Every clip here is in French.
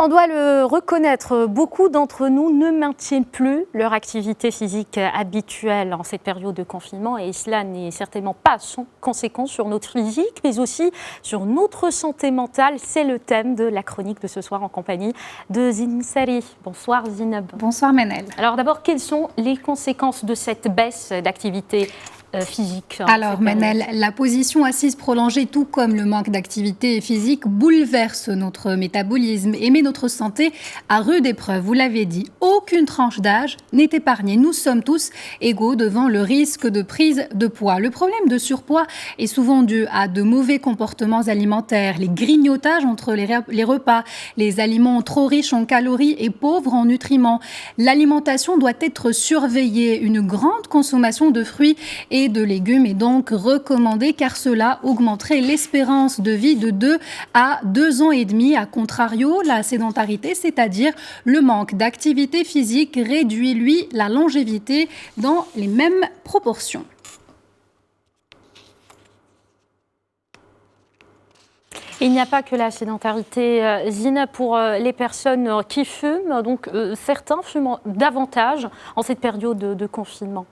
On doit le reconnaître, beaucoup d'entre nous ne maintiennent plus leur activité physique habituelle en cette période de confinement et cela n'est certainement pas sans conséquence sur notre physique mais aussi sur notre santé mentale. C'est le thème de la chronique de ce soir en compagnie de Zineb Sari. Bonsoir Zineb. Bonsoir Manel. Alors d'abord, quelles sont les conséquences de cette baisse d'activité physique? Alors Manel, la position assise prolongée tout comme le manque d'activité physique bouleverse notre métabolisme et met notre santé à rude épreuve. Vous l'avez dit, aucune tranche d'âge n'est épargnée. Nous sommes tous égaux devant le risque de prise de poids. Le problème de surpoids est souvent dû à de mauvais comportements alimentaires, les grignotages entre les repas, les aliments trop riches en calories et pauvres en nutriments. L'alimentation doit être surveillée. Une grande consommation de fruits et de légumes est donc recommandée car cela augmenterait l'espérance de vie de 2 à 2 ans et demi. A contrario, la sédentarité, c'est-à-dire le manque d'activité physique, réduit lui la longévité dans les mêmes proportions. Il n'y a pas que la sédentarité, Zina, pour les personnes qui fument. Donc, certains fument davantage en cette période de confinement.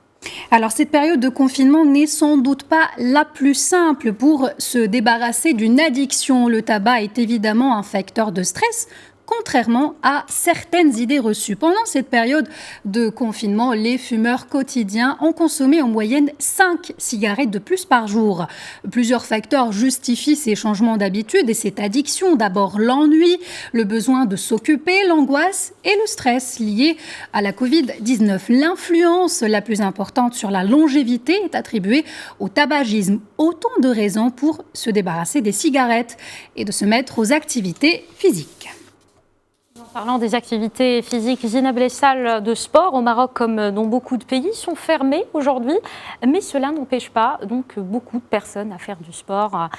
Alors cette période de confinement n'est sans doute pas la plus simple pour se débarrasser d'une addiction. Le tabac est évidemment un facteur de stress, contrairement à certaines idées reçues. Pendant cette période de confinement, les fumeurs quotidiens ont consommé en moyenne 5 cigarettes de plus par jour. Plusieurs facteurs justifient ces changements d'habitude et cette addiction. D'abord l'ennui, le besoin de s'occuper, l'angoisse et le stress liés à la Covid-19. L'influence la plus importante sur la longévité est attribuée au tabagisme. Autant de raisons pour se débarrasser des cigarettes et de se mettre aux activités physiques. En parlant des activités physiques, Zineb, les salles de sport au Maroc, comme dans beaucoup de pays, sont fermées aujourd'hui. Mais cela n'empêche pas donc beaucoup de personnes à faire du sport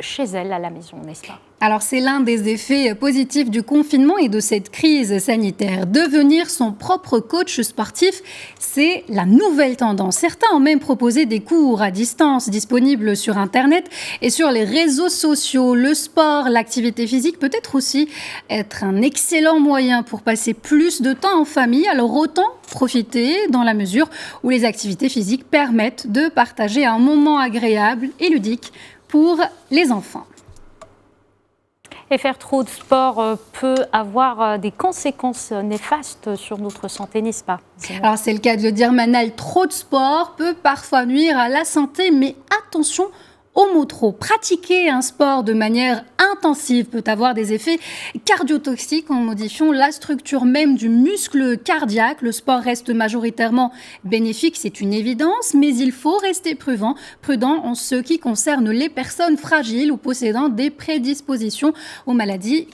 chez elles, à la maison, n'est-ce pas ? Alors c'est l'un des effets positifs du confinement et de cette crise sanitaire. Devenir son propre coach sportif, c'est la nouvelle tendance. Certains ont même proposé des cours à distance disponibles sur Internet et sur les réseaux sociaux. Le sport, l'activité physique peut être aussi être un excellent moyen pour passer plus de temps en famille. Alors autant profiter dans la mesure où les activités physiques permettent de partager un moment agréable et ludique pour les enfants. Et faire trop de sport peut avoir des conséquences néfastes sur notre santé, n'est-ce pas ? Alors c'est le cas de le dire, Manal, trop de sport peut parfois nuire à la santé, mais attention au mot trop. Pratiquer un sport de manière intensive peut avoir des effets cardiotoxiques en modifiant la structure même du muscle cardiaque. Le sport reste majoritairement bénéfique, c'est une évidence, mais il faut rester prudent en ce qui concerne les personnes fragiles ou possédant des prédispositions aux maladies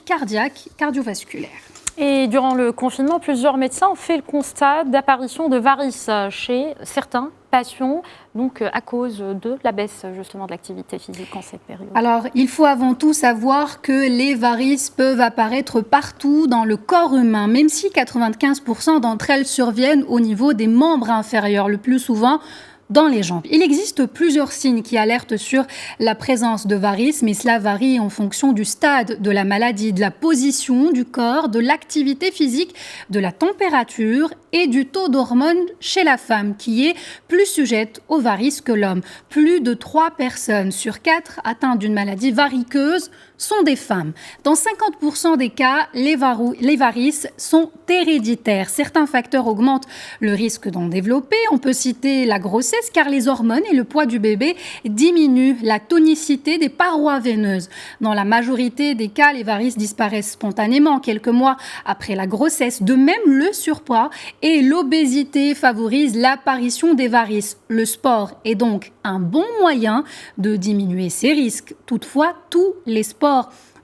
cardiovasculaires. Et durant le confinement, plusieurs médecins ont fait le constat d'apparition de varices chez certains patients, donc à cause de la baisse justement de l'activité physique en cette période. Alors, il faut avant tout savoir que les varices peuvent apparaître partout dans le corps humain, même si 95% d'entre elles surviennent au niveau des membres inférieurs, le plus souvent dans les jambes. Il existe plusieurs signes qui alertent sur la présence de varices, mais cela varie en fonction du stade de la maladie, de la position du corps, de l'activité physique, de la température et du taux d'hormones chez la femme, qui est plus sujette aux varices que l'homme. Plus de 3 personnes sur 4 atteintes d'une maladie variqueuse sont des femmes. Dans 50% des cas, les varices sont héréditaires. Certains facteurs augmentent le risque d'en développer. On peut citer la grossesse, car les hormones et le poids du bébé diminuent la tonicité des parois veineuses. Dans la majorité des cas, les varices disparaissent spontanément quelques mois après la grossesse. De même, le surpoids et l'obésité favorisent l'apparition des varices. Le sport est donc un bon moyen de diminuer ces risques. Toutefois, tous les sports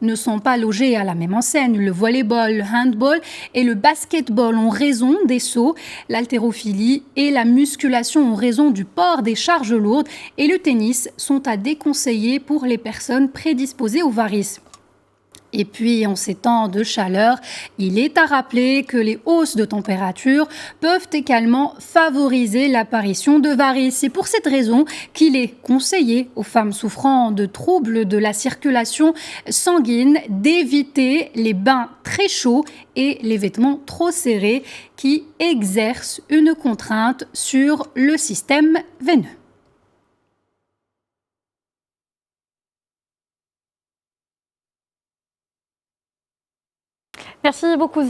ne sont pas logés à la même enseigne. Le volleyball, le handball et le basketball ont raison des sauts, l'haltérophilie et la musculation ont raison du port des charges lourdes et le tennis sont à déconseiller pour les personnes prédisposées aux varices. Et puis, en ces temps de chaleur, il est à rappeler que les hausses de température peuvent également favoriser l'apparition de varices. C'est pour cette raison qu'il est conseillé aux femmes souffrant de troubles de la circulation sanguine d'éviter les bains très chauds et les vêtements trop serrés qui exercent une contrainte sur le système veineux. Merci beaucoup.